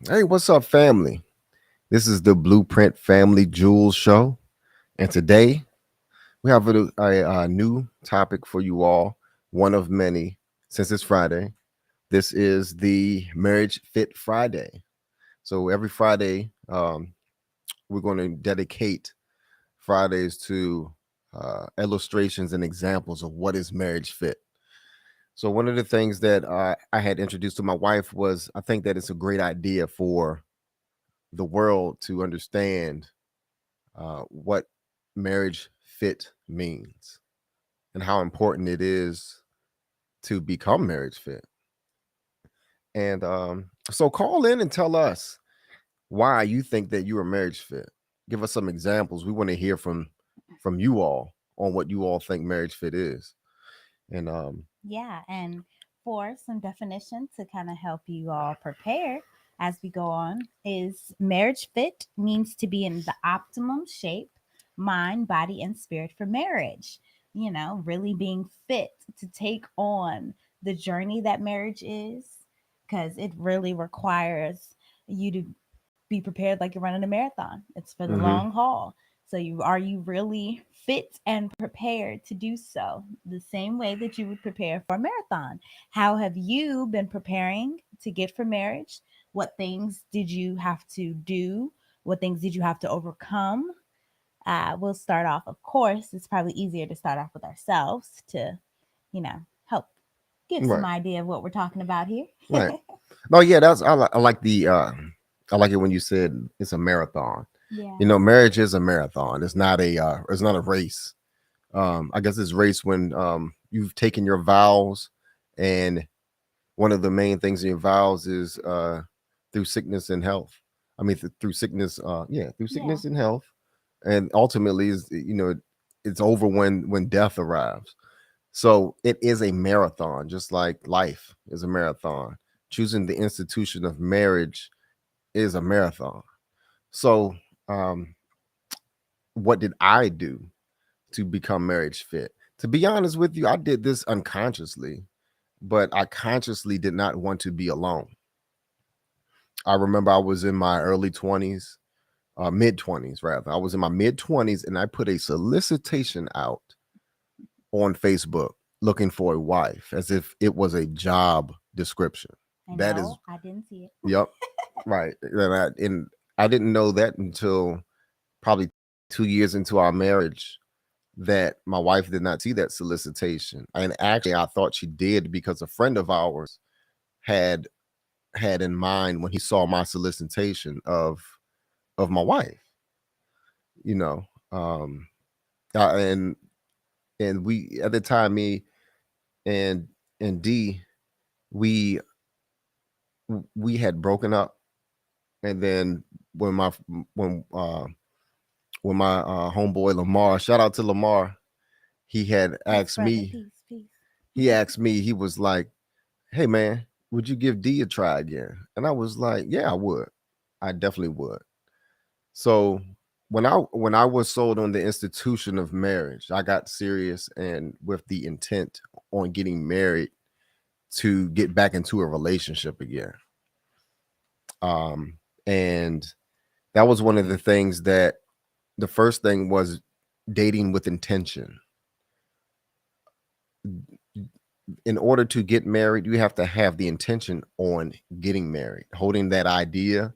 Hey, what's up, family? This is the Blueprint Family Jewels Show, and today we have a new topic for you all. One of many since it's Friday. This is the Marriage Fit Friday. So every Friday, we're going to dedicate Fridays to illustrations and examples of what is marriage fit. So one of the things that I had introduced to my wife was I think that it's a great idea for the world to understand what marriage fit means and how important it is to become marriage fit. And so call in and tell us why you think that you are marriage fit. Give us some examples. We want to hear from you all on what you all think marriage fit is. And Yeah, and for some definition to kind of help you all prepare as we go on is marriage fit means to be in the optimum shape, mind, body, and spirit for marriage. Really being fit to take on the journey that marriage is, because it really requires you to be prepared like you're running a marathon. It's for the mhm. long haul. So are you really fit and prepared to do so the same way that you would prepare for a marathon? How have you been preparing to get for marriage? What things did you have to do? What things did you have to overcome? We'll start off, of course, it's probably easier to start off with ourselves to, help give some Right, idea of what we're talking about here. right. No, yeah, I like the I like it when you said it's a marathon. Yeah. You know, marriage is a marathon. It's not a race. I guess it's race when you've taken your vows, and one of the main things in your vows is through sickness and health. I mean, through sickness, through Yeah. sickness and health, and ultimately is it's over when death arrives. So it is a marathon, just like life is a marathon. Choosing the institution of marriage is a marathon. So, um, what did I do to become marriage fit? To be honest with you, I did this unconsciously, but I consciously did not want to be alone. I remember I was in my early 20s, mid 20s rather. I was in my mid 20s and I put a solicitation out on Facebook looking for a wife as if it was a job description. I That is, know. I didn't see it. yep, right. And I didn't know that until probably 2 years into our marriage that my wife did not see that solicitation. And actually, I thought she did because a friend of ours had had in mind when he saw my solicitation of my wife. You know, um, and we at the time, me and and D, we we had broken up, and then when my when uh when my homeboy Lamar, shout out to Lamar, he had Peace, asked brother. me. Peace, peace. He asked me. He was like, "Hey man, would you give D a try again?" And I was like, "Yeah, I would. I definitely would." So when I was sold on the institution of marriage, I got serious and with the intent on getting married to get back into a relationship again. And that was one of the things that the first thing was dating with intention. In order to get married, you have to have the intention on getting married, holding that idea.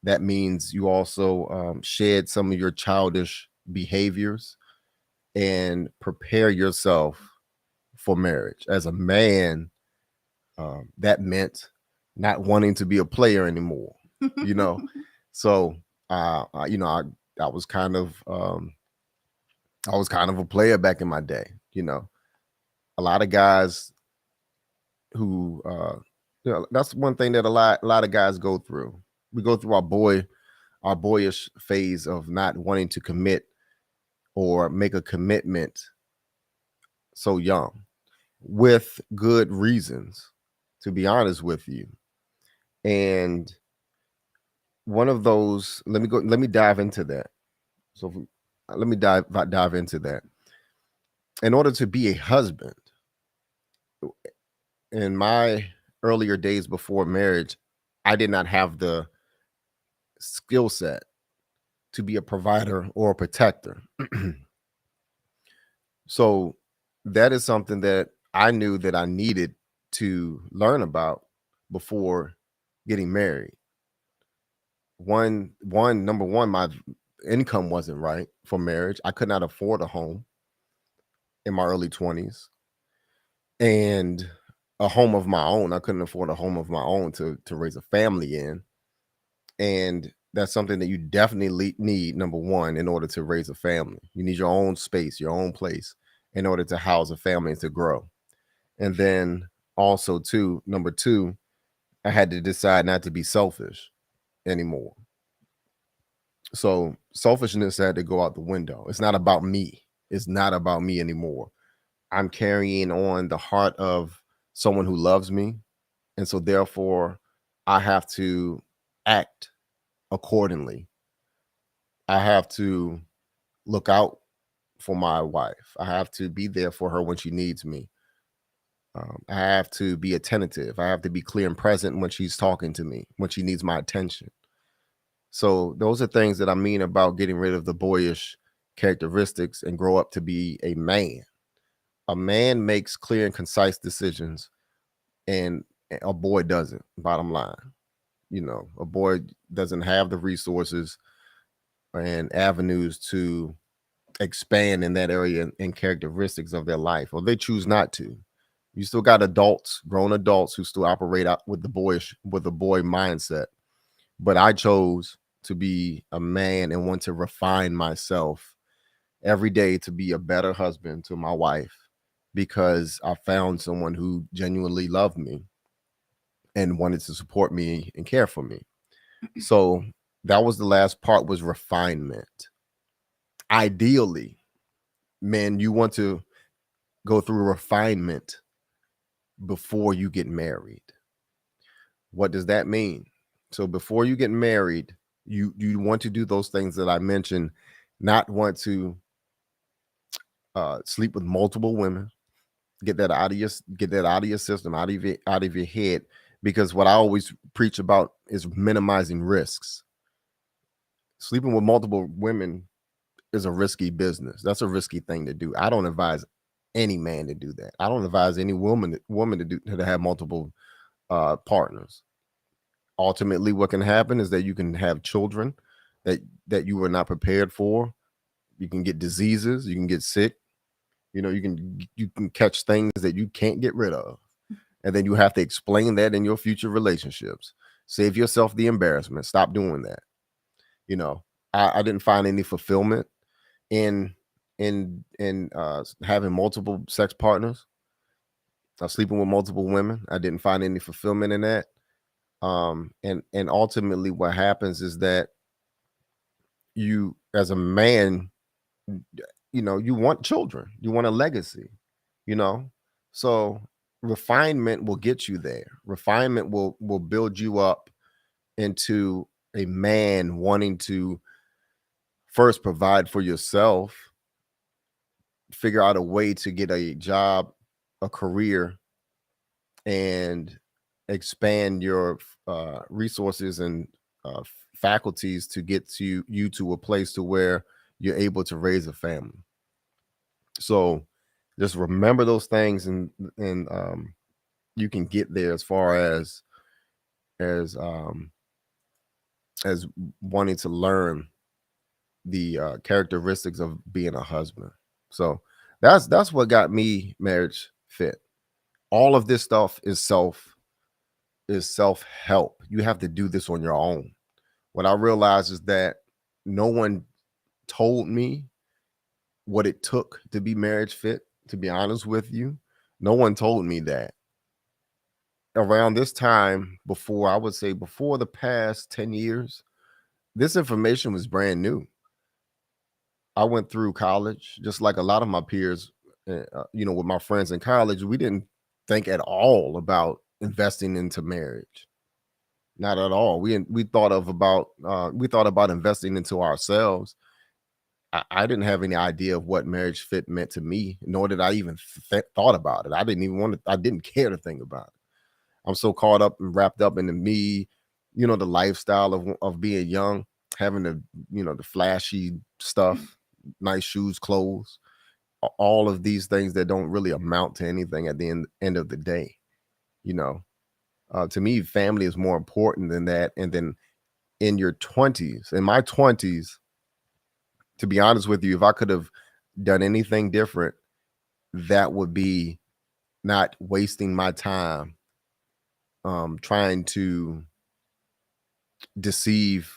That means you also shed some of your childish behaviors and prepare yourself for marriage. As a man, that meant not wanting to be a player anymore, you know. So, I was kind of a player back in my day. You know, a lot of guys who that's one thing that a lot of guys go through. We go through our boyish phase of not wanting to commit or make a commitment so young with good reasons, to be honest with you. And one of those, let me dive into that. So let me dive into that. In order to be a husband, in my earlier days before marriage, I did not have skill set to be a provider or a protector. So that is something that I knew that I needed to learn about before getting married. Number one, my income wasn't right for marriage. I could not afford a home in my early 20s and a home of my own. I couldn't afford a home of my own to raise a family in. And that's something that you definitely need, number one, in order to raise a family. You need your own space, your own place in order to house a family and to grow. And then also, too, number two, I had to decide not to be selfish anymore. So selfishness had to go out the window. It's not about me. It's not about me anymore. I'm carrying on the heart of someone who loves me. And so therefore, I have to act accordingly. I have to look out for my wife. I have to be there for her when she needs me. I have to be attentive. I have to be clear and present when she's talking to me, when she needs my attention. So those are things that I mean about getting rid of the boyish characteristics and grow up to be a man. A man makes clear and concise decisions, and a boy doesn't. Bottom line, a boy doesn't have the resources and avenues to expand in that area and characteristics of their life, or they choose not to. You still got adults, grown adults, who still operate out with the boy mindset. But I chose to be a man and want to refine myself every day to be a better husband to my wife because I found someone who genuinely loved me and wanted to support me and care for me. So that was the last part, was refinement. Ideally, man, you want to go through refinement before you get married. What does that mean? So before you get married, you want to do those things that I mentioned, not want to sleep with multiple women. Get that out of your system, out of your head, because what I always preach about is minimizing risks. Sleeping with multiple women is a risky business. That's a risky thing to do. I don't advise any man to do that. I don't advise any woman to have multiple partners. Ultimately, what can happen is that you can have children that you were not prepared for. You can get diseases. You can get sick. You can catch things that you can't get rid of, and then you have to explain that in your future relationships. Save yourself the embarrassment. Stop doing that. I didn't find any fulfillment in having multiple sex partners. Sleeping with multiple women. I didn't find any fulfillment in that. And ultimately what happens is that you, as a man, you want children, you want a legacy, so refinement will get you there. Refinement will build you up into a man wanting to first provide for yourself, figure out a way to get a job, a career, and expand your resources and faculties to get you to a place to where you're able to raise a family. So just remember those things, and you can get there as far as as wanting to learn the characteristics of being a husband. So that's what got me marriage fit. All of this stuff is self-help. You have to do this on your own. What I realized is that no one told me what it took to be marriage fit, to be honest with you. No one told me that. Around this time, before the past 10 years, this information was brand new. I went through college just like a lot of my peers, with my friends in college. We didn't think at all about investing into marriage. Not at all. We thought about investing into ourselves. I didn't have any idea of what marriage fit meant to me, nor did I even thought about it. I didn't care to think about it. I'm so caught up and wrapped up into me the lifestyle of being young, having the flashy stuff, nice shoes, clothes, all of these things that don't really amount to anything at the end of the day. You know, to me, family is more important than that. And then in your 20s, in my 20s, to be honest with you, if I could have done anything different, that would be not wasting my time trying to deceive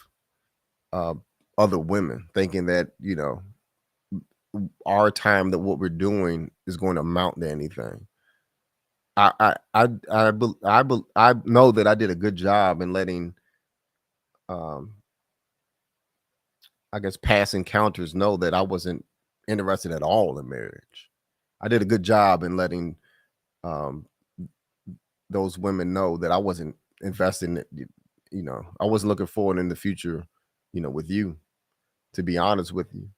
uh, other women, thinking that our time, that what we're doing is going to amount to anything. I know that I did a good job in letting um, I guess past encounters know that I wasn't interested at all in marriage. I did a good job in letting um, those women know that I wasn't investing it. I wasn't looking forward in the future, with you, to be honest with you,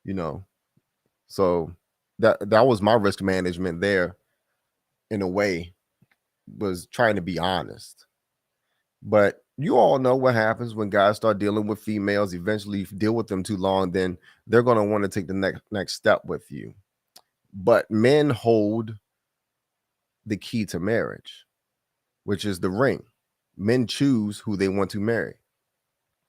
you know. So that was my risk management there, in a way, was trying to be honest. But you all know what happens when guys start dealing with females. Eventually, if you deal with them too long, then they're going to want to take the next step with you. But men hold the key to marriage, which is the ring. Men choose who they want to marry.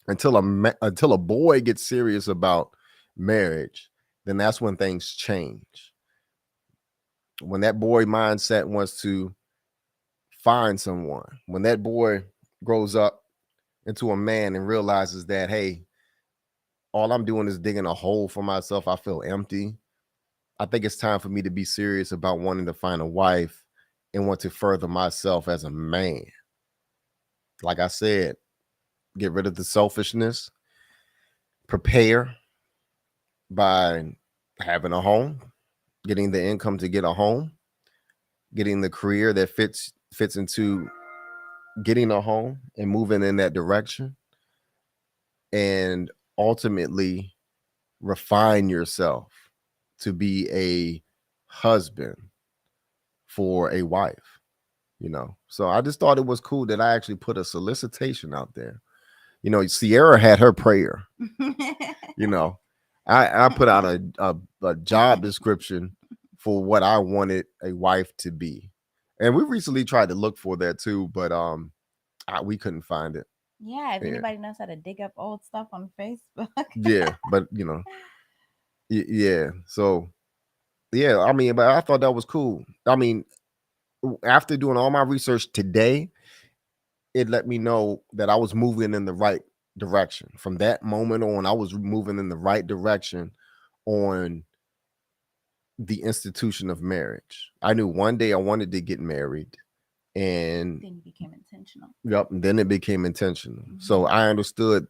Until a boy gets serious about marriage, then that's when things change. When that boy mindset wants to find someone, when that boy grows up into a man and realizes that, hey, all I'm doing is digging a hole for myself, I feel empty. I think it's time for me to be serious about wanting to find a wife and want to further myself as a man. Like I said, get rid of the selfishness, prepare by having a home, getting the income to get a home, getting the career that fits into getting a home and moving in that direction, and ultimately refine yourself to be a husband for a wife. So I just thought it was cool that I actually put a solicitation out there. Sierra had her prayer. you know I put out a job description for what I wanted a wife to be, and we recently tried to look for that too, but we couldn't find it. Yeah, if Yeah. anybody knows how to dig up old stuff on Facebook. Yeah, but yeah. So yeah, I mean, but I thought that was cool. I mean, after doing all my research today, it let me know that I was moving in the right direction. From that moment on, I was moving in the right direction on the institution of marriage. I knew one day I wanted to get married, and Then you became intentional. yep, and then it became intentional. So Mhm. I understood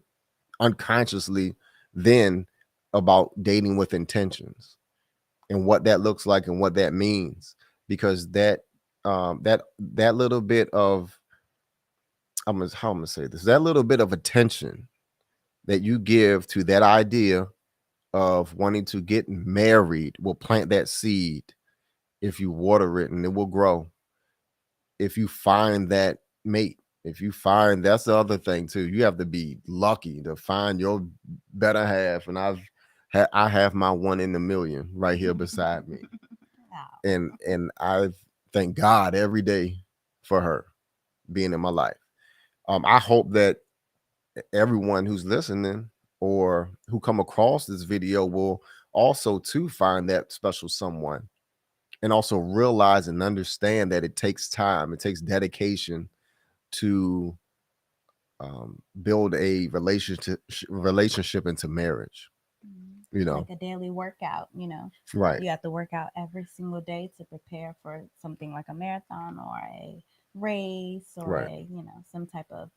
unconsciously then about dating with intentions and what that looks like and what that means, because that little bit of, how I'm gonna say this, that little bit of attention that you give to that idea of wanting to get married will plant that seed. If you water it, and it will grow. If you find that mate, if you find, that's the other thing too, you have to be lucky to find your better half. And I have my one in a million right here beside me, Wow. and I thank God every day for her being in my life. I hope that everyone who's listening or who come across this video will also too find that special someone, and also realize and understand that it takes time, it takes dedication to build a relationship into marriage. It's like a daily workout, Right, You have to work out every single day to prepare for something like a marathon or a race or right, some type of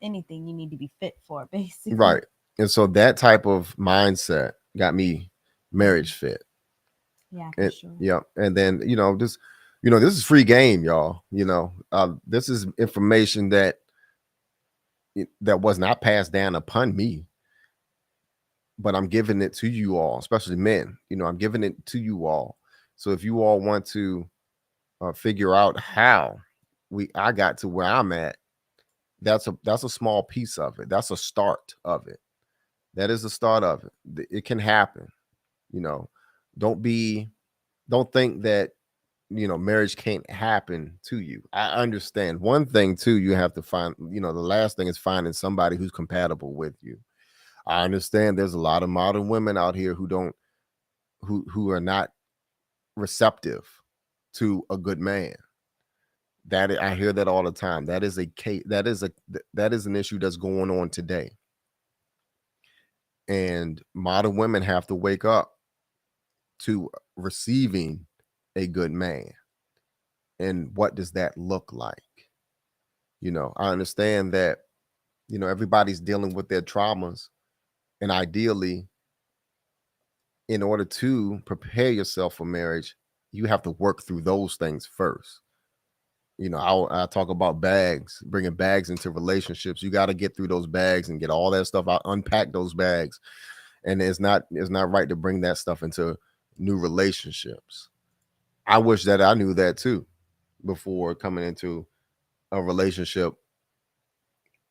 anything you need to be fit for, basically. right. And so that type of mindset got me marriage fit. Yeah, for And sure. yeah, and then this is free game, y'all. This is information that was not passed down upon me, but I'm giving it to you all, especially men. I'm giving it to you all. So if you all want to figure out how I got to where I'm at, That's a small piece of it. That's a start of it. That is the start of it. It can happen. You know, don't be don't think that marriage can't happen to you. I understand. One thing too, you have to find, the last thing is finding somebody who's compatible with you. I understand there's a lot of modern women out here who don't who are not receptive to a good man. I hear that all the time. That is a case. That is an issue that's going on today. And modern women have to wake up to receiving a good man. And what does that look like? I understand that, everybody's dealing with their traumas. And ideally, in order to prepare yourself for marriage, you have to work through those things first. I talk about bags, bringing bags into relationships. You got to get through those bags and get all that stuff out, unpack those bags. And it's not right to bring that stuff into new relationships. I wish that I knew that too before coming into a relationship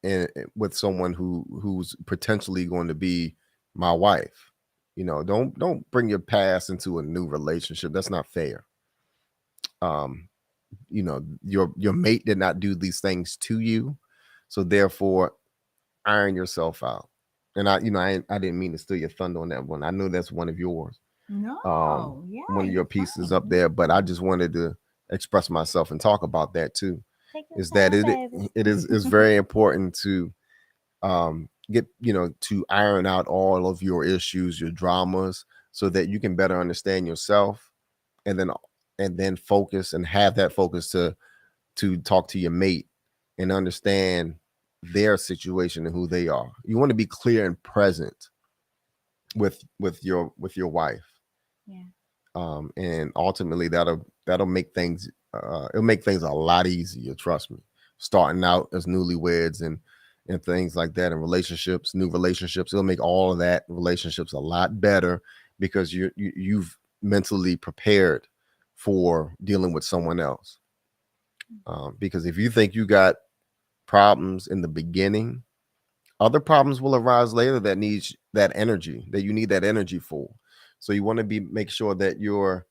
and with someone who's potentially going to be my wife. Don't bring your past into a new relationship. That's not fair. Um, your mate did not do these things to you, so therefore iron yourself out. And I didn't mean to steal your thunder on that one. I know that's one of yours. No, One yeah, of your you're pieces up fine. there, but I just wanted to express myself and talk about that too. Take your Is that time, it baby. it is very important to get to iron out all of your issues, your dramas, so that you can better understand yourself, and then focus and have that focus to talk to your mate and understand their situation and who they are. You want to be clear and present with your wife. Yeah. And ultimately that'll make things it'll make things a lot easier, trust me, starting out as newlyweds and things like that, and relationships, new relationships. It'll make all of that relationships a lot better because you've mentally prepared for dealing with someone else. Because if you think you got problems in the beginning, other problems will arise later that needs that energy, that you need that energy for. So you want to make sure that you're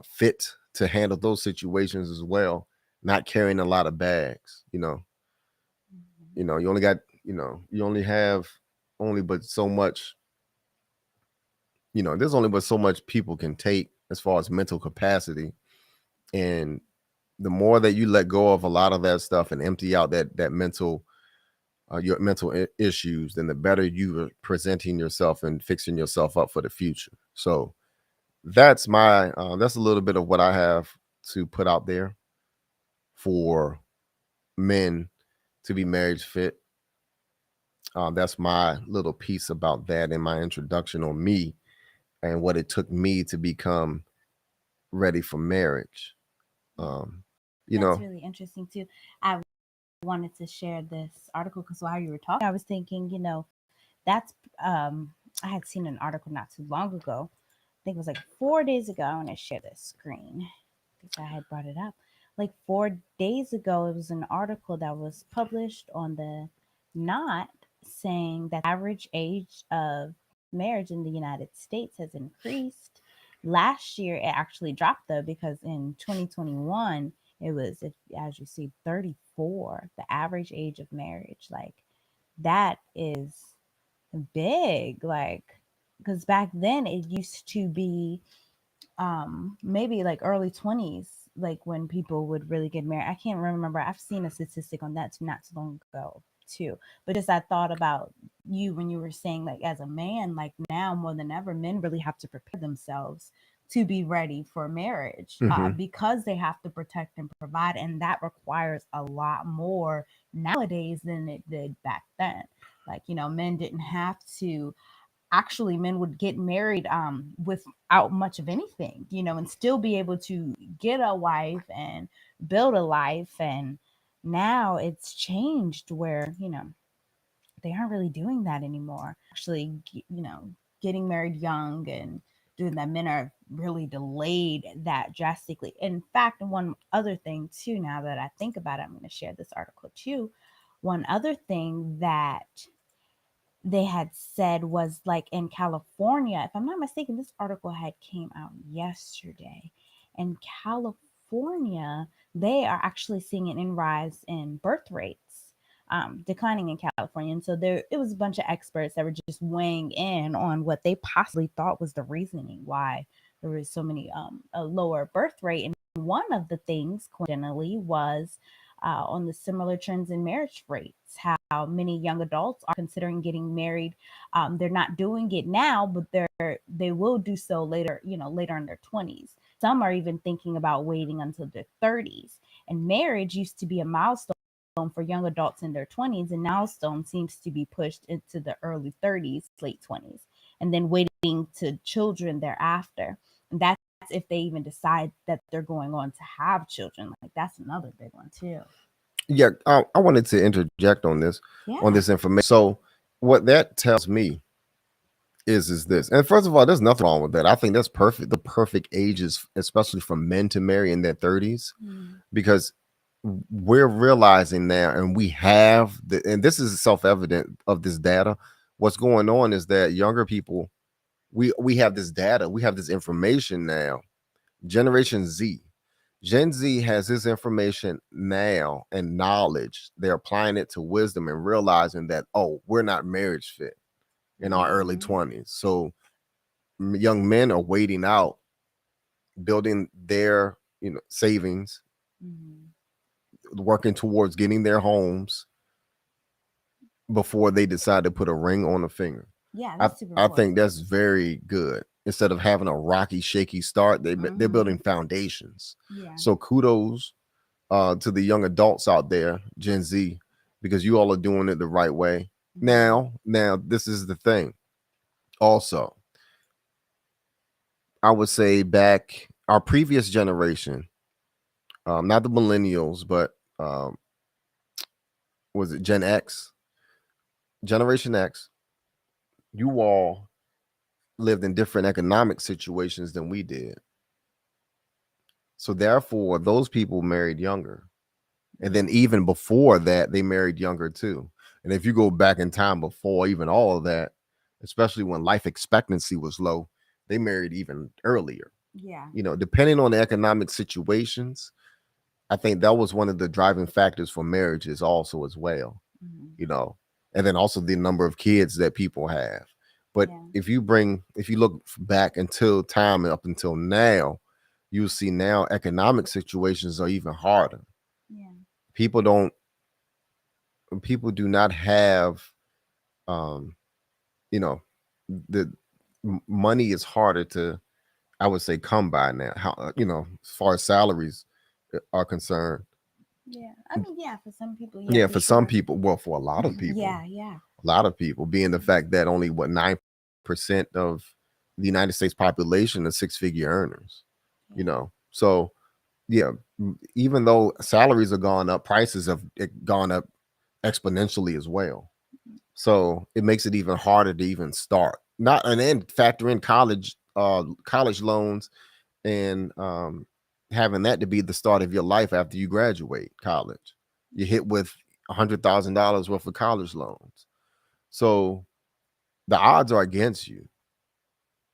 fit to handle those situations as well, not carrying a lot of bags. Mhm. You only got, you only have only but so much, there's only but so much people can take as far as mental capacity. And the more that you let go of a lot of that stuff and empty out that mental your mental issues, then the better you are presenting yourself and fixing yourself up for the future. So that's a little bit of what I have to put out there for men to be marriage fit. That's my little piece about that in my introduction on me and what it took me to become ready for marriage. Yeah, Um, you that's know, really interesting too. I wanted to share this article because while you were talking, I was thinking, that's I had seen an article not too long ago. I think it was like 4 days ago. I want to share this screen because I had brought it up. Like 4 days ago, it was an article that was published on the Knot saying that the average age of marriage in the United States has increased. Last year, it actually dropped though because in 2021, it was, as you see, 34, the average age of marriage. Like that is big. Like, because back then it used to be maybe like early 20s, like when people would really get married. I can't remember. I've seen a statistic on that not too long ago too. But just I thought about you when you were saying, like, as a man, like now more than ever, men really have to prepare themselves to be ready for marriage, mhm. because they have to protect and provide, and that requires a lot more nowadays than it did back then. Like, men didn't have to, actually, men would get married without much of anything, and still be able to get a wife and build a life. And now it's changed where, they aren't really doing that anymore. Actually, getting married young and doing that, men are really delayed that drastically. In fact, one other thing too, now that I think about it, I'm going to share this article too. one other thing that they had said was like in California, if I'm not mistaken, this article had came out yesterday. In California, they are actually seeing an in rise in birth rates, declining in California. And so there, it was a bunch of experts that were just weighing in on what they possibly thought was the reasoning why there was so many a lower birth rate. And one of the things, coincidentally, was on the similar trends in marriage rates, how many young adults are considering getting married. They're not doing it now, but they will do so later, later in their 20s. Some are even thinking about waiting until their 30s. And marriage used to be a milestone for young adults in their 20s, and now stone seems to be pushed into the early 30s, late 20s, and then waiting to children thereafter. And that's if they even decide that they're going on to have children. Like that's another big one too. Yeah, I wanted to interject on Yeah. this information. So what that tells me is this. And first of all, there's nothing wrong with that. I think that's perfect. The perfect ages, especially for men to marry in their 30s, Mm. because we're realizing now, and we have the, and this is self-evident of this data. What's going on is that younger people, we have this data, we have this information now. Generation Z, Gen Z has this information now and knowledge. They're applying it to wisdom and realizing that, oh, we're not marriage fit in our early Mhm. 20s. So young men are waiting out, building their savings, Mhm. working towards getting their homes before they decide to put a ring on a finger. Yeah, I that's super I think important. that's very good. Instead of having a rocky, shaky start, they're building Mhm. foundations. Yeah. So kudos to the young adults out there, Gen Z, because you all are doing it the right way. Mhm. Now this is the thing. Also, I would say back our previous generation, not the millennials, but was it Gen X, Generation X? You all lived in different economic situations than we did. So therefore, those people married younger. And then Yeah. even before that, they married younger too. And if you go back in time before even all of that, especially when life expectancy was low, they married even earlier. Yeah. Depending on the economic situations, I think that was one of the driving factors for marriages also as well, Mhm. you know, and then also the number of kids that people have. But Yeah. if you look back until time up until now, you'll see now economic situations are even harder. Yeah. People don't people do not have um you know the money is harder to, I would say, come by now, how as far as salaries are concerned. Yeah. I mean, yeah, for some people, yeah, Yeah, for for some sure. people, well, for Yeah, yeah. a lot of people, being the fact that only what 9% of the United States population are six-figure earners, Yeah. so yeah, even though salaries are gone up, prices have gone up exponentially as well. So it makes it even harder to even start. Not and then factor in college loans and having that to be the start of your life after you graduate college. You're hit with $100,000 worth of college loans. So the odds are against you.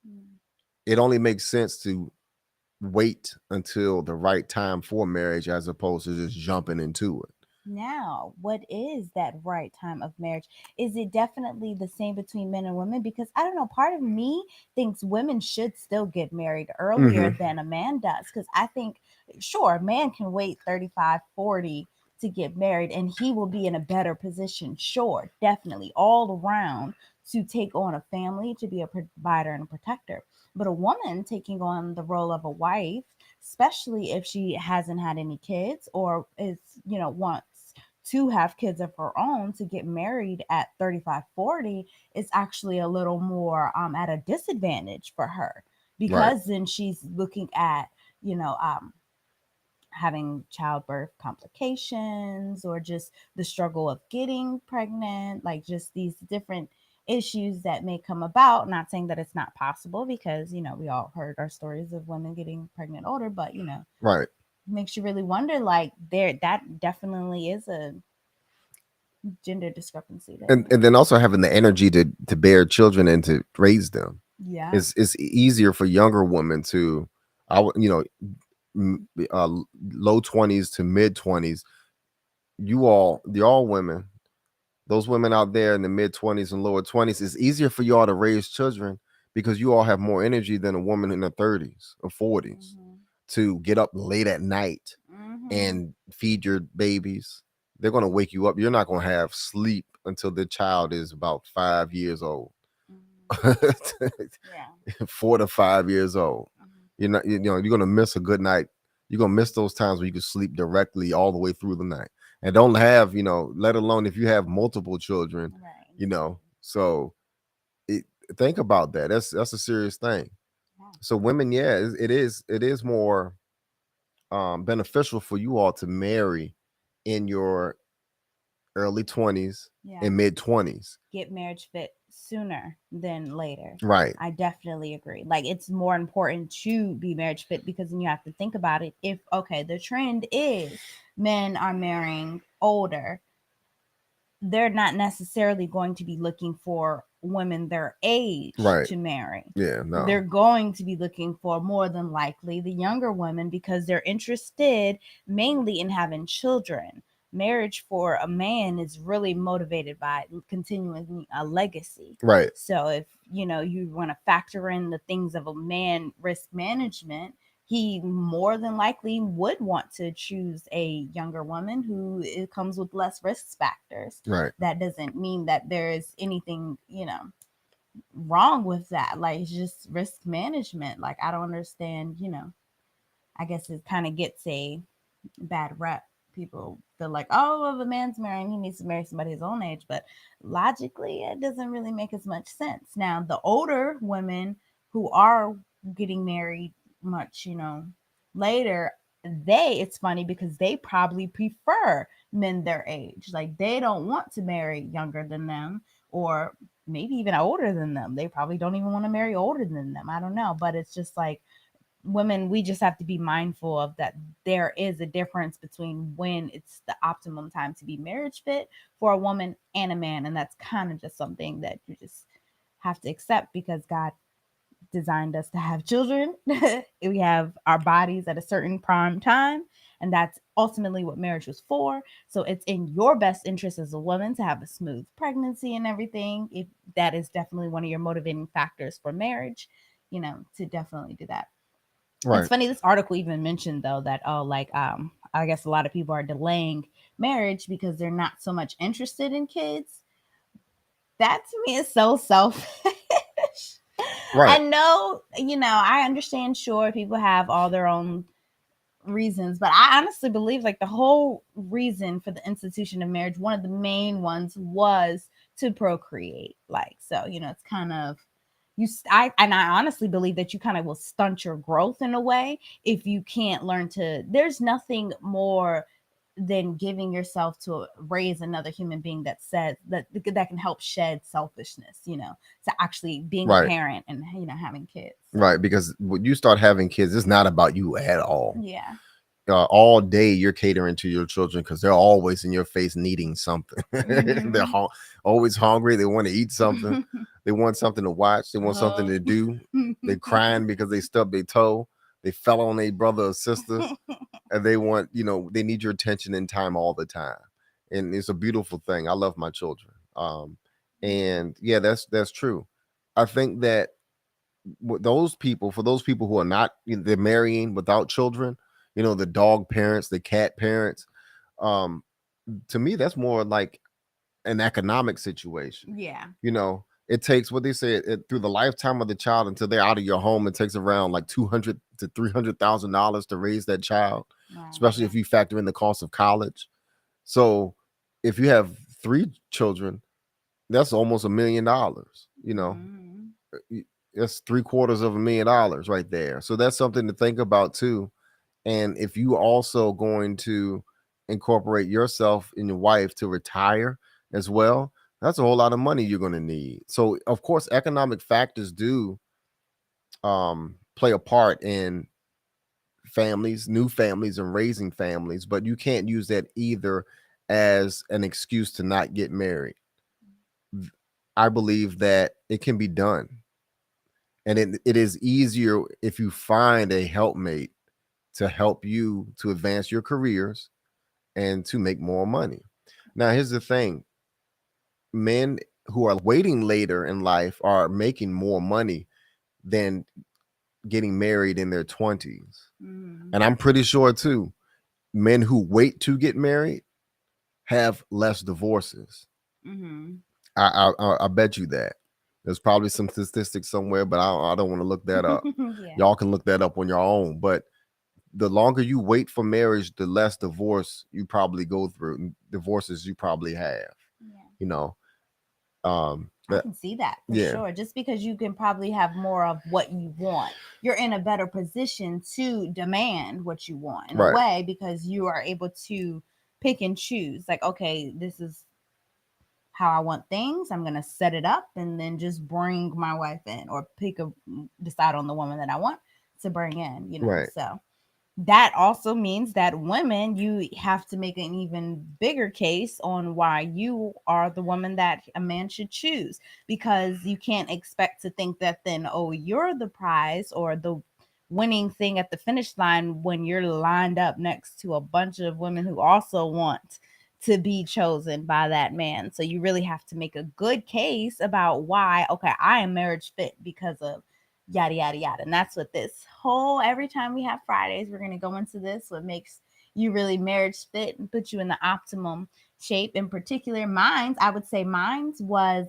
Mm. It only makes sense to wait until the right time for marriage as opposed to just jumping into it. Now, what is that right time of marriage? Is it definitely the same between men and women? Because I don't know, part of me thinks women should still get married earlier Hmm. than a man does. Because I think, sure, a man can wait 35, 40 to get married and he will be in a better position, sure, definitely, all around to take on a family, to be a provider and a protector. But a woman taking on the role of a wife, especially if she hasn't had any kids or is, wants to have kids of her own, to get married at 35, 40 is actually a little more at a disadvantage for her, Right. because then she's looking at, you know, um, having childbirth complications or just the struggle of getting pregnant, like just these different issues that may come about. Not saying that it's not possible, because we all heard our stories of women getting pregnant older, but Right. makes you really wonder, like, there, that definitely is a gender discrepancy there. And then also having the energy to bear children and to raise them. Yeah. It's easier for younger women to, you know, low 20s to mid 20s. Y'all women, those women out there in the mid 20s and lower 20s, it's easier for y'all to raise children because you all have more energy than a woman in the 30s or 40s to get up late at night and feed your babies. They're going to wake you up. You're not going to have sleep until the child is about 5 years old. 4 to 5 years old. You're not, you know, you're going to miss a good night. You're going to miss those times where you can sleep directly all the way through the night. And don't have, you know, let alone if you have multiple children, you know. So think about that. That's a serious thing. So women, yeah, it is more beneficial for you all to marry in your early 20s and mid 20s. Get marriage fit sooner than later. Right. I definitely agree. Like, it's more important to be marriage fit because then you have to think about it. If, okay, the trend is men are marrying older, they're not necessarily going to be looking for women their age to marry. Yeah, no. They're going to be looking for, more than likely, the younger women because they're interested mainly in having children. Marriage for a man is really motivated by continuing a legacy. Right. So if you want to factor in the things of a man risk management, he more than likely would want to choose a younger woman who comes with less risk factors. Right. That doesn't mean that there is anything, wrong with that. Like, it's just risk management. Like, I don't understand, I guess it kind of gets a bad rep. People feel like, oh, well, the man's marrying, he needs to marry somebody his own age. But logically, it doesn't really make as much sense. Now, the older women who are getting married much, later, it's funny because they probably prefer men their age. Like, they don't want to marry younger than them or maybe even older than them. They probably don't even want to marry older than them. I don't know. But it's just like, women, we just have to be mindful of that. There is a difference between when it's the optimum time to be marriage fit for a woman and a man. And that's kind of just something that you just have to accept because God designed us to have children. We have our bodies at a certain prime time, and that's ultimately what marriage was for. So it's in your best interest as a woman to have a smooth pregnancy and everything. If that is definitely one of your motivating factors for marriage, to definitely do that. Right. It's funny, this article even mentioned though that I guess a lot of people are delaying marriage because they're not so much interested in kids. That to me is so selfish. Right. I know, I understand, sure, people have all their own reasons, but I honestly believe like the whole reason for the institution of marriage, one of the main ones was to procreate. Like, so, it's kind of, I honestly believe that you kind of will stunt your growth in a way if you can't learn to. There's nothing more than giving yourself to raise another human being that says that can help shed selfishness, to actually being a parent and having kids. So. Right, because when you start having kids, it's not about you at all. Yeah. All day you're catering to your children because they're always in your face needing something. Mm-hmm. They're always hungry. They want to eat something. They want something to watch. They want something to do. They're crying because they stubbed their toe. They fell on their brother or sister. And they want, they need your attention and time all the time. And it's a beautiful thing. I love my children. And yeah, that's true. I think that for those people who are not, they're marrying without children, the dog parents, the cat parents, to me, that's more like an economic situation. Yeah. It takes what they say through the lifetime of the child until they're out of your home. It takes around like $200,000 to $300,000 to raise that child, especially if you factor in the cost of college. So if you have 3 children, that's almost $1 million. That's $750,000 right there. So that's something to think about too. And if you also going to incorporate yourself and your wife to retire as well, that's a whole lot of money you're going to need. So of course, economic factors do play a part in new families and raising families, but you can't use that either as an excuse to not get married. I believe that it can be done. And it is easier if you find a helpmate to help you to advance your careers and to make more money. Now, here's the thing: men who are waiting later in life are making more money than getting married in their 20s. Mm-hmm. And I'm pretty sure, too, men who wait to get married have less divorces. Mm-hmm. I bet you that. There's probably some statistics somewhere, but I don't want to look that up. Yeah. Y'all can look that up on your own. But the longer you wait for marriage, the less divorce you probably go through, divorces you probably have. Yeah. You know, I can see that for yeah, sure. Just because you can probably have more of what you want, you're in a better position to demand what you want in a right, way because you are able to pick and choose. Like, okay, this is how I want things. I'm gonna set it up and then just bring my wife in, or decide on the woman that I want to bring in. right, So that also means that women, you have to make an even bigger case on why you are the woman that a man should choose, because you can't expect to think that then, oh, you're the prize or the winning thing at the finish line when you're lined up next to a bunch of women who also want to be chosen by that man. So you really have to make a good case about why, okay, I am marriage fit because of yada yada yada. And that's what this whole, every time we have Fridays, we're going to go into this, what makes you really marriage fit and put you in the optimum shape. In particular, mine's, I would say mine's was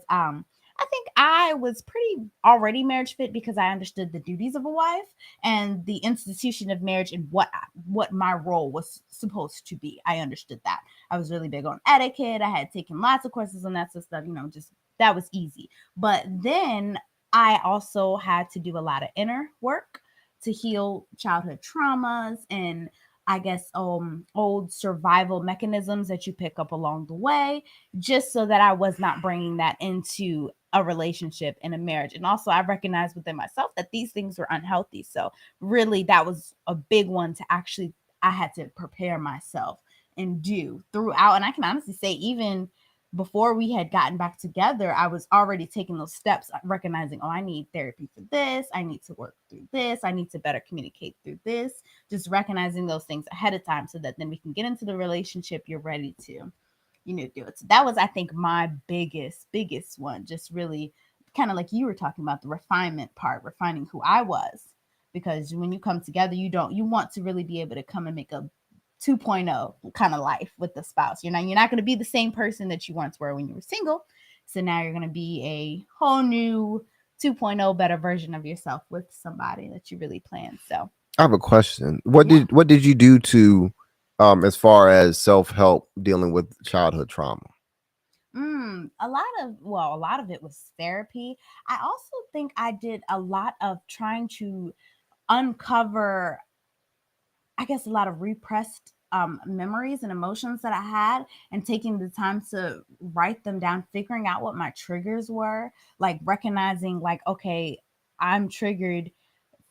I think I was pretty already marriage fit because I understood the duties of a wife and the institution of marriage and what my role was supposed to be. I understood that. I was really big on etiquette. I had taken lots of courses on that stuff, just that was easy. But then I also had to do a lot of inner work to heal childhood traumas and, I guess, old survival mechanisms that you pick up along the way, just so that I was not bringing that into a relationship and a marriage. And also, I recognized within myself that these things were unhealthy. So really, that was a big one to actually, I had to prepare myself and do throughout. And I can honestly say, even before we had gotten back together, I was already taking those steps, recognizing, oh, I need therapy for this. I need to work through this. I need to better communicate through this. Just recognizing those things ahead of time so that then we can get into the relationship. You're ready to, do it. So that was, I think, my biggest one. Just really kind of like you were talking about, the refinement part, refining who I was. Because when you come together, you want to really be able to come and make a 2.0 kind of life with the spouse. You're not going to be the same person that you once were when you were single. So now you're going to be a whole new 2.0 better version of yourself with somebody that you really plan. So, I have a question. What yeah. did you do to, as far as self help dealing with childhood trauma? A lot of it was therapy. I also think I did a lot of trying to uncover, I guess, a lot of repressed memories and emotions that I had, and taking the time to write them down, figuring out what my triggers were, like recognizing, like, okay, I'm triggered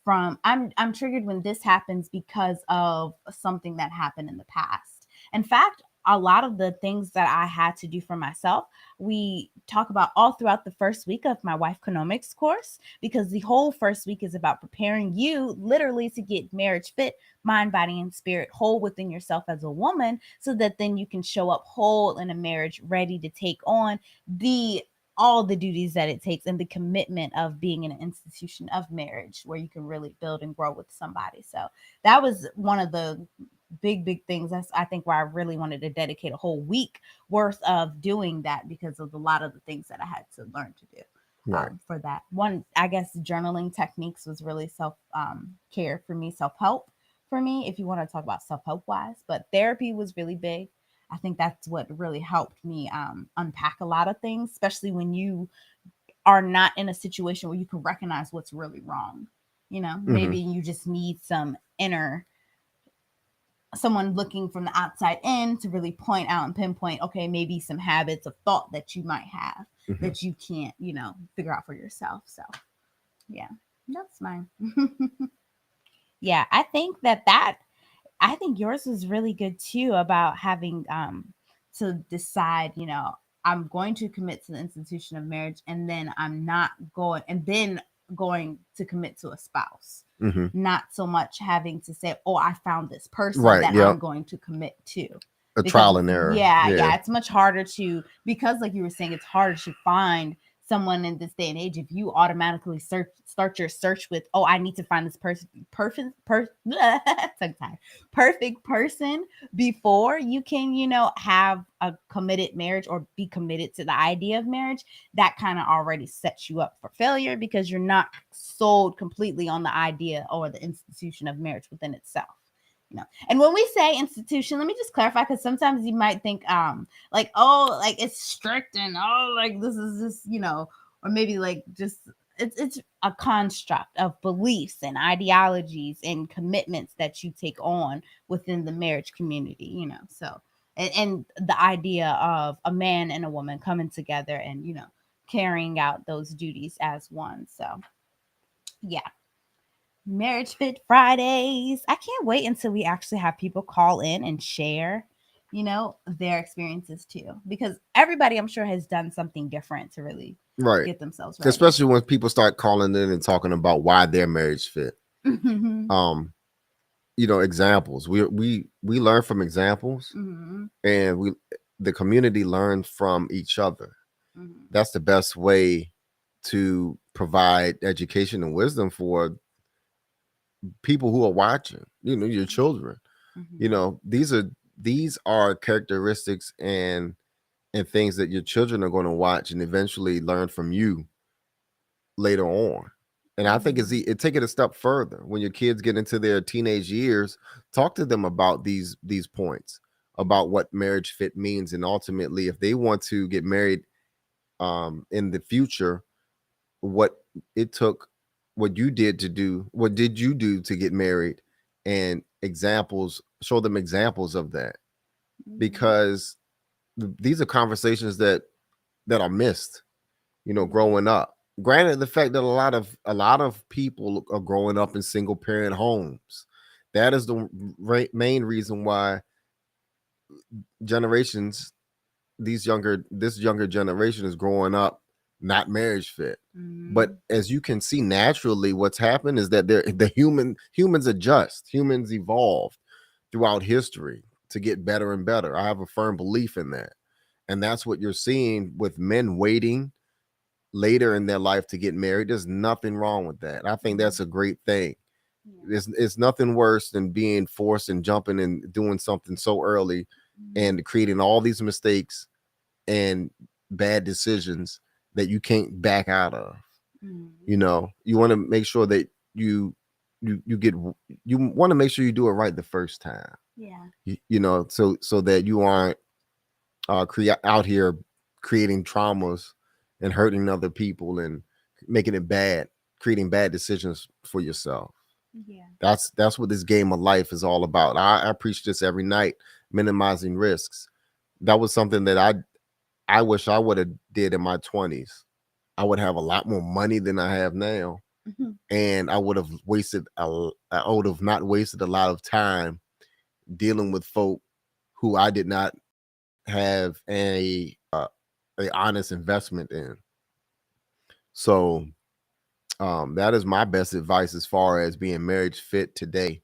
I'm triggered when this happens because of something that happened in the past. In fact, a lot of the things that I had to do for myself, we talk about all throughout the first week of my Wife Economics course, because the whole first week is about preparing you literally to get marriage fit, mind, body, and spirit whole within yourself as a woman, so that then you can show up whole in a marriage, ready to take on the all the duties that it takes and the commitment of being in an institution of marriage where you can really build and grow with somebody. So that was one of the big things. That's, I think, where I really wanted to dedicate a whole week worth of doing that, because of a lot of the things that I had to learn to do. Right. For that one, I guess journaling techniques was really self care for me, self help for me, if you want to talk about self help wise. But therapy was really big. I think that's what really helped me unpack a lot of things, especially when you are not in a situation where you can recognize what's really wrong. Hmm. Maybe you just need someone looking from the outside in to really point out and pinpoint, okay, maybe some habits of thought that you might have Hmm. that you can't, figure out for yourself. So, yeah, that's mine. Yeah, I think yours was really good too, about having to decide, I'm going to commit to the institution of marriage, and then I'm not going, and then going to commit to a spouse. Hmm. Not so much having to say, oh, I found this person Right. that Yep. I'm going to commit to. A Because trial and error. yeah, it's much harder to, because like you were saying, it's harder to find someone in this day and age if you automatically start your search with, oh, I need to find this perfect person before you can, have a committed marriage or be committed to the idea of marriage. That kind of already sets you up for failure because you're not sold completely on the idea or the institution of marriage within itself. And when we say institution, let me just clarify, because sometimes you might think like, oh, like it's strict and oh, like this is just, or maybe like just it's a construct of beliefs and ideologies and commitments that you take on within the marriage community. So and the idea of a man and a woman coming together and carrying out those duties as one. So yeah. Marriage Fit Fridays. I can't wait until we actually have people call in and share, their experiences too. Because everybody, I'm sure, has done something different to really Right. get themselves ready. Especially when people start calling in and talking about why their marriage fit. Examples. We learn from examples, and the community learns from each other. That's the best way to provide education and wisdom for people who are watching, your children. These are characteristics and things that your children are going to watch and eventually learn from you later on. And I think take it a step further. When your kids get into their teenage years, talk to them about these points, about what marriage fit means, and ultimately, if they want to get married in the future, what it took, what you did to do, what did you do to get married, and show them examples of that, because these are conversations that are missed, growing up. Granted, the fact that a lot of people are growing up in single parent homes, that is the main reason why this younger generation is growing up not marriage fit. But as you can see, naturally, what's happened is that humans adjust, humans evolve throughout history to get better and better. I have a firm belief in that. And that's what you're seeing with men waiting later in their life to get married. There's nothing wrong with that. I think that's a great thing. It's nothing worse than being forced and jumping and doing something so early and creating all these mistakes and bad decisions that you can't back out of. You want to make sure that you want to make sure you do it right the first time. So that you aren't out here creating traumas and hurting other people and making it bad, creating bad decisions for yourself. That's what this game of life is all about. I preach this every night, minimizing risks. That was something that I wish I would have did in my 20s. I would have a lot more money than I have now, and I would have not wasted a lot of time dealing with folk who I did not have a honest investment in. So that is my best advice as far as being marriage fit today.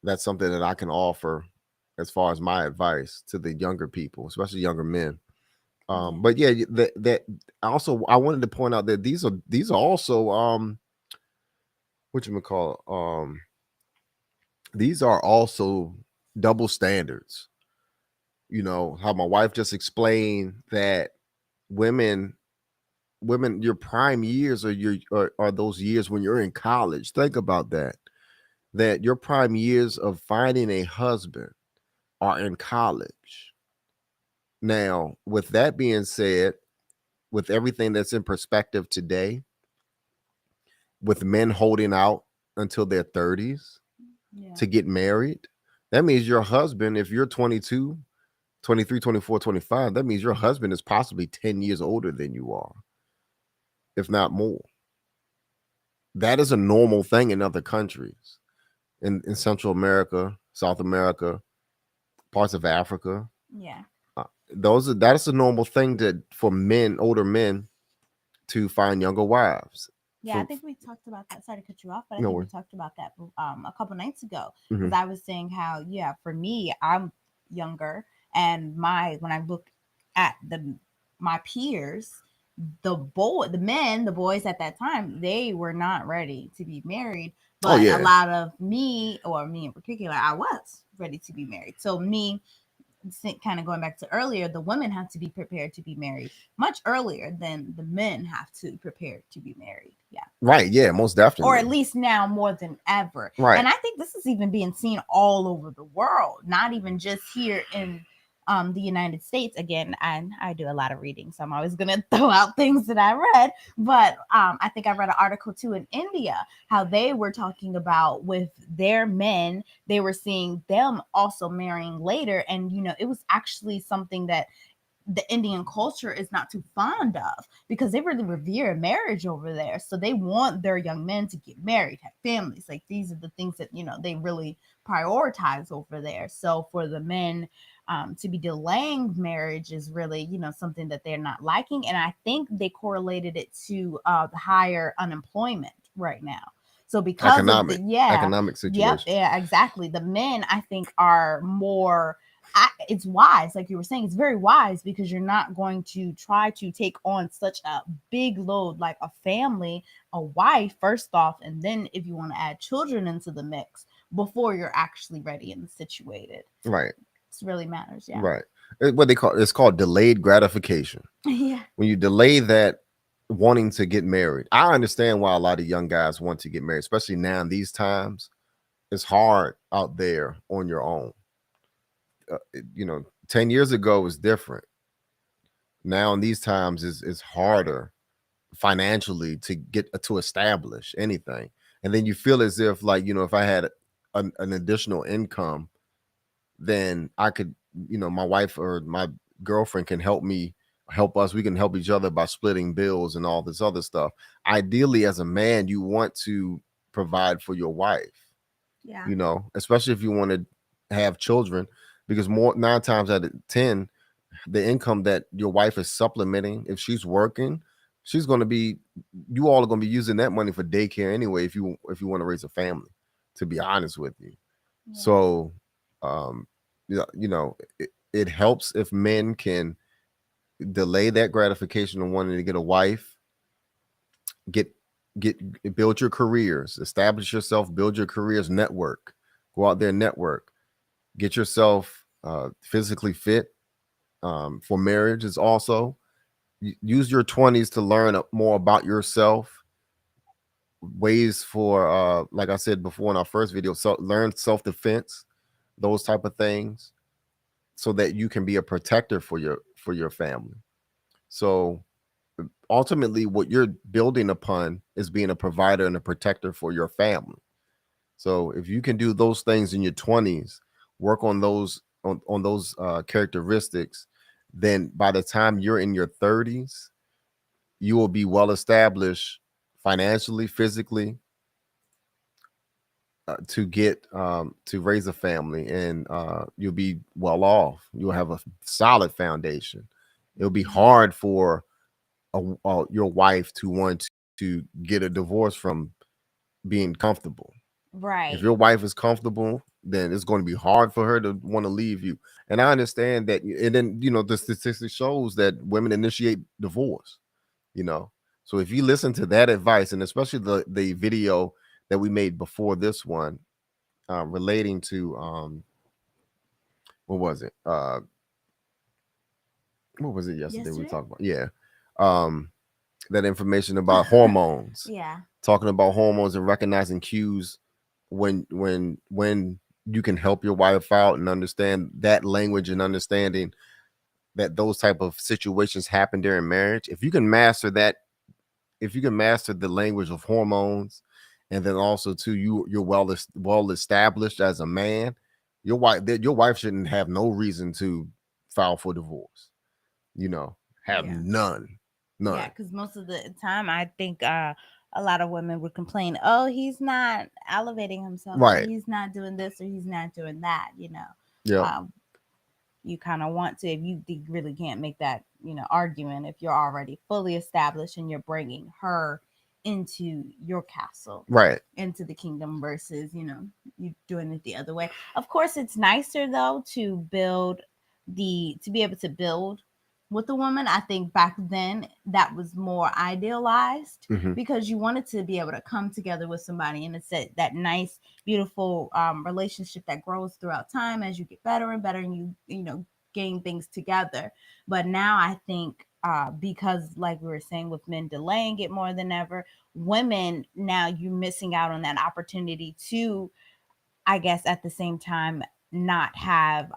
That's something that I can offer as far as my advice to the younger people, especially younger men. But yeah, that also I wanted to point out that these are also these are also double standards. How my wife just explained that women, your prime years are those years when you're in college. Think about that. That your prime years of finding a husband are in college. Now, with that being said, with everything that's in perspective today, with men holding out until their 30s to get married, that means your husband, if you're 22, 23, 24, 25, that means your husband is possibly 10 years older than you are, if not more. That is a normal thing in other countries, in Central America, South America, parts of Africa. that's a normal thing that for men, older men, to find younger wives. Yeah, I think we talked about that. Sorry to cut you off, but I think we No. talked about that a couple nights ago because Hmm. I was saying how yeah, for me, I'm younger, and my when I look at my peers, the men, the boys at that time, they were not ready to be married, Oh but a yeah, lot of me, or me in particular, I was ready to be married. So me kind of going back to earlier, the women have to be prepared to be married much earlier than the men have to prepare to be married. Yeah. right. Yeah, most Or at definitely. least now more than ever. Right. And I think this is even being seen all over the world, not even just here in the United States. Again, I do a lot of reading, so I'm always gonna throw out things that I read. But I think I read an article too in India how they were talking about with their men, they were seeing them also marrying later, and it was actually something that the Indian culture is not too fond of because they really revere marriage over there. So they want their young men to get married, have families. Like these are the things that, they really prioritize over there. So for the men to be delaying marriage is really, something that they're not liking. And I think they correlated it to the higher unemployment right now. So because of Economic yeah, economic yep, situation. yeah, exactly. The men, I think, are more it's wise, like you were saying, it's very wise because you're not going to try to take on such a big load like a family, a wife, first off, and then if you want to add children into the mix before you're actually ready and situated. Right. It really matters. Yeah. Right. What they call it's called delayed gratification. Yeah. When you delay that wanting to get married, I understand why a lot of young guys want to get married, especially now in these times. It's hard out there on your own. 10 years ago was different. Now in these times is harder financially to get to establish anything. And then you feel as if like, if I had an additional income, then I could, my wife or my girlfriend can help us. We can help each other by splitting bills and all this other stuff. Ideally, as a man, you want to provide for your wife, Yeah. especially if you want to have children, because more 9 times out of 10, the income that your wife is supplementing, if she's working, she's going to be, you all are going to be using that money for daycare anyway, if you want to raise a family, to be honest with you. Yeah. So, um, yeah, it helps if men can delay that gratification of wanting to get a wife, get build your careers, establish yourself, build your careers, network, go out there, network, get yourself physically fit for marriage. Is also use your 20s to learn more about yourself, ways for like I said before in our first video, so learn self-defense, those type of things, so that you can be a protector for your family. So ultimately what you're building upon is being a provider and a protector for your family. So if you can do those things in your 20s, work on those characteristics, then by the time you're in your 30s, you will be well established financially, physically, to get to raise a family, and you'll be well off. You'll have a solid foundation. It'll be hard for your wife to want to get a divorce from being comfortable. If Right. your wife is comfortable, then it's going to be hard for her to want to leave you. And I understand that. And then the statistics shows that women initiate divorce. you know so if you listen to that advice, and especially the video that we made before this one, relating to what was it yesterday we Yesterday. talked about, yeah, um that information about hormones, Yeah. talking about hormones and recognizing cues when you can help your wife out and understand that language, and understanding that those type of situations happen during marriage. If you can master the language of hormones, and then also too, you're well established as a man, your wife shouldn't have no reason to file for divorce. You know, have Yeah. none, Yeah, none. because most of the time, I think a lot of women would complain, "Oh, he's not elevating himself, or Right. he's not doing this, or he's not doing that." Yeah. Um, you kind of want to, if you really can't make that, argument, if you're already fully established and you're bringing her into your castle, Right. into the kingdom, versus, you doing it the other way. Of course, it's nicer though to be able to build with a woman. I think back then that was more idealized, Mhm. because you wanted to be able to come together with somebody, and it's that nice, beautiful relationship that grows throughout time as you get better and better, and you gain things together. But now I think, because like we were saying, with men delaying it more than ever, women, now you're missing out on that opportunity to, I guess, at the same time, not have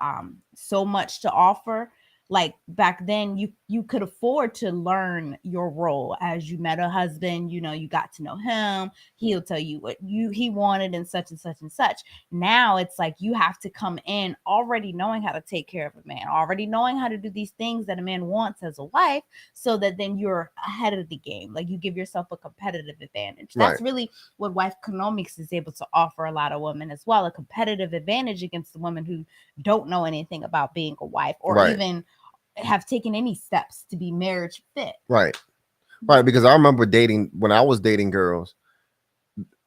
so much to offer. Like back then, you could afford to learn your role as you met a husband. You got to know him. He'll tell you what he wanted, and such and such and such. Now it's like you have to come in already knowing how to take care of a man, already knowing how to do these things that a man wants as a wife, so that then you're ahead of the game. Like you give yourself a competitive advantage. Right. That's really what wife economics is able to offer a lot of women as well, a competitive advantage against the women who don't know anything about being a wife, or Right. even have taken any steps to be marriage fit. Right. Right. Because I remember dating, when I was dating girls,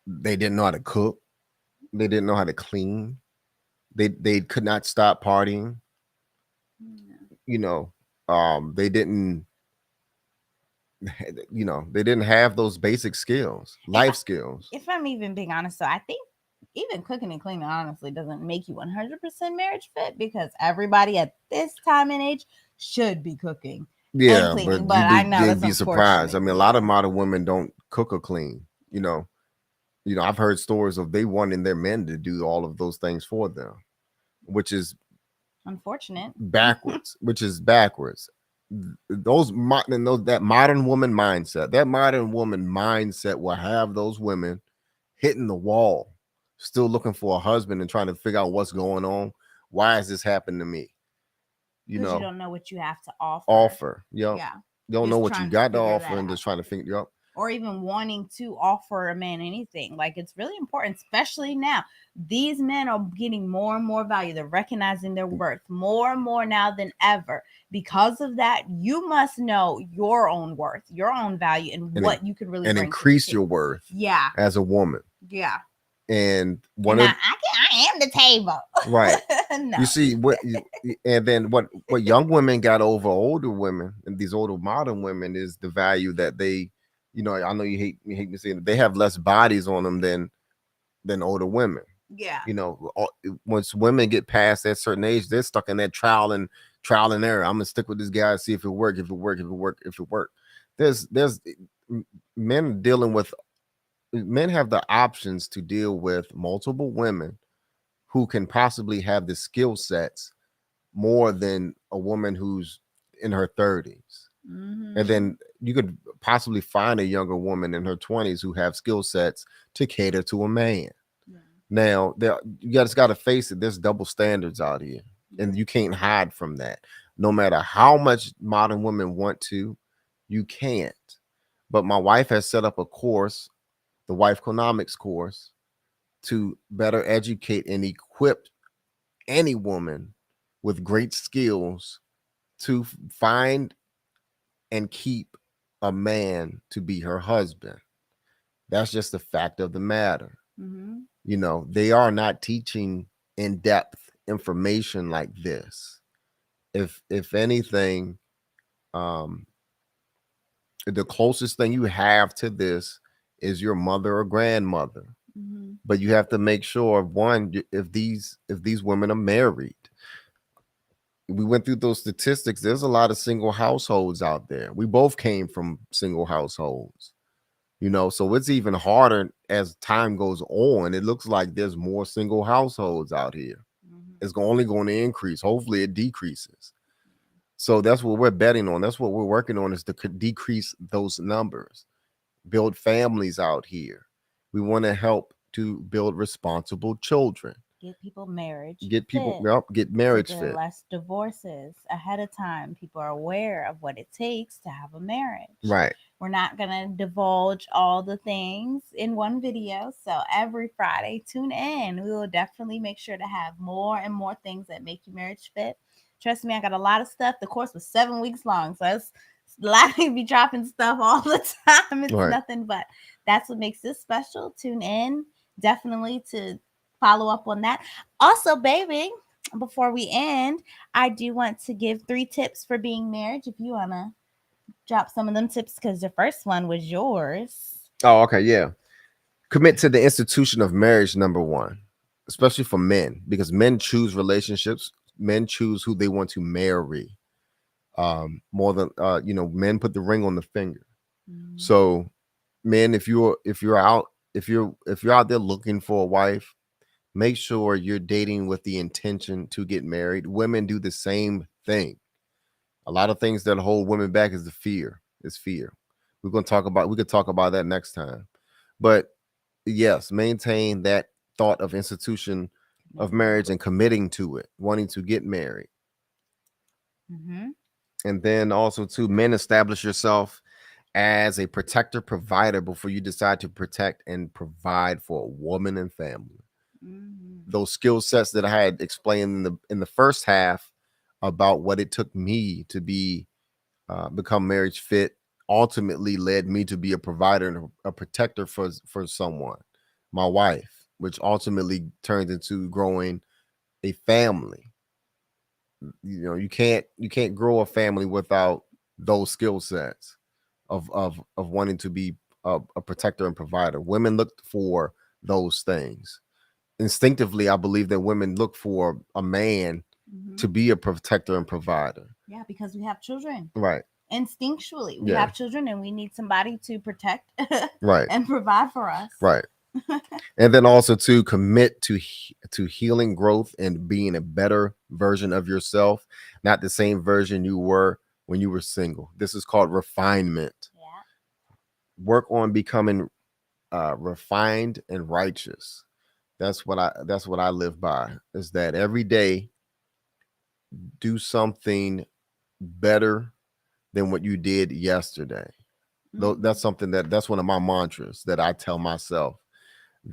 they didn't know how to cook. They didn't know how to clean. They could not stop partying. You know, they didn't, they didn't have those basic skills, life skills. If I'm even being honest, so I think even cooking and cleaning honestly doesn't make you 100% marriage fit, because everybody at this time and age should be cooking and Yeah, cleaning. but But I know you'd that's be surprised. I unfortunate. mean, a lot of modern women don't cook or clean. I've heard stories of they wanting their men to do all of those things for them, which is Unfortunate. backwards. Which is backwards. That modern woman mindset will have those women hitting the wall, still looking for a husband and trying to figure out what's going on. Why is this happening to me? Because you don't know what you have to offer. Yep. Yeah. You don't Just know what you trying to got to figure offer that and out. just trying to figure up. Or even wanting to offer a man anything. Like, it's really important, especially now. These men are getting more and more value. They're recognizing their worth more and more now than ever. Because of that, you must know your own worth, your own value, and what you could really and bring increase to the your table. worth. Yeah. As a woman. Yeah. And I am the table. Right. No. You see and then what young women got over older women, and these older modern women, is the value that they, I know you hate me saying it, they have less bodies on them than older women. Yeah. Once women get past that certain age, they're stuck in that trial and error. I'm gonna stick with this guy, see if it work. There's men dealing with men have the options to deal with multiple women who can possibly have the skill sets more than a woman who's in her 30s. And then you could possibly find a younger woman in her 20s who have skill sets to cater to a man. Yeah. Now, you just got to face it. There's double standards out here, and you can't hide from that. No matter how much modern women want to, you can't. But my wife has set up a course, the Wife Economics course, to better educate and equip any woman with great skills to find and keep a man to be her husband. That's just the fact of the matter. They are not teaching in-depth information like this. If anything, the closest thing you have to this is your mother or grandmother. But you have to make sure, one, if these women are married. We went through those statistics. There's a lot of single households out there. We both came from single households, so it's even harder as time goes on. It looks like there's more single households out here. It's only going to increase. Hopefully it decreases. So that's what we're betting on. That's what we're working on, is to decrease those numbers, build families out here. We want to help to build responsible children. Get people marriage. Get marriage fit. Less divorces ahead of time. People are aware of what it takes to have a marriage. Right. We're not going to divulge all the things in one video. So every Friday, tune in. We will definitely make sure to have more and more things that make you marriage fit. Trust me, I got a lot of stuff. The course was 7 weeks long, so it's a lot of be dropping stuff all the time. It's Right. nothing but that's what makes this special. Tune in definitely to follow up on that. Also, baby, before we end, I do want to give 3 tips for being married. If you wanna drop some of them tips, because the first one was yours. Oh, okay, yeah. Commit to the institution of marriage, number one, especially for men, because men choose relationships. Men choose who they want to marry. More than men put the ring on the finger. Mm. So, men, if you're out there looking for a wife, make sure you're dating with the intention to get married. Women do the same thing. A lot of things that hold women back is the fear. It's fear. We could talk about that next time. But yes, maintain that thought of institution of marriage and committing to it, wanting to get married. Mm-hmm. And then also to men, establish yourself as a protector provider before you decide to protect and provide for a woman and family. Mm-hmm. Those skill sets that I had explained in the first half about what it took me to become marriage fit ultimately led me to be a provider and a protector for someone, my wife, which ultimately turned into growing a family. You can't grow a family without those skill sets of wanting to be a protector and provider. Women look for those things instinctively. I believe that women look for a man Mm-hmm. to be a protector and provider. Yeah, because we have children. Right. Instinctually, we Yeah. have children and we need somebody to protect Right. and provide for us. Right. And then also to commit to healing, growth, and being a better version of yourself, not the same version you were when you were single. This is called refinement. Yeah. Work on becoming refined and righteous. That's what I live by, is that every day do something better than what you did yesterday. Mm-hmm. That's something that's one of my mantras that I tell myself.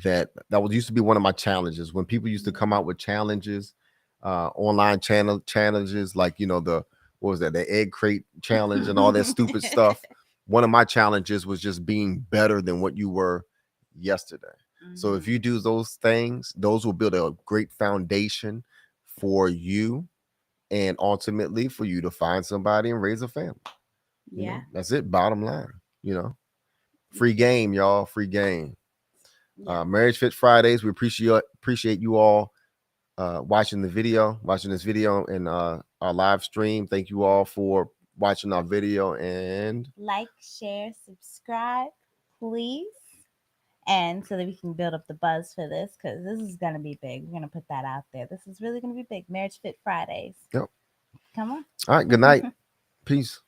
That was used to be one of my challenges when people used to come out with challenges, online challenges, like the what was that, the egg crate challenge and all that stupid stuff. One of my challenges was just being better than what you were yesterday. So if you do those things, those will build a great foundation for you and ultimately for you to find somebody and raise a family. Yeah. That's it. Bottom line, free game, y'all. Free game. Yeah. Marriage Fit Fridays. We appreciate you all watching this video and our live stream. Thank you all for watching our video, and Like, share, subscribe, please. And so that we can build up the buzz for this, because this is going to be big. We're going to put that out there. This is really going to be big. Marriage Fit Fridays. Yep. Come on. All right. Good night. Peace.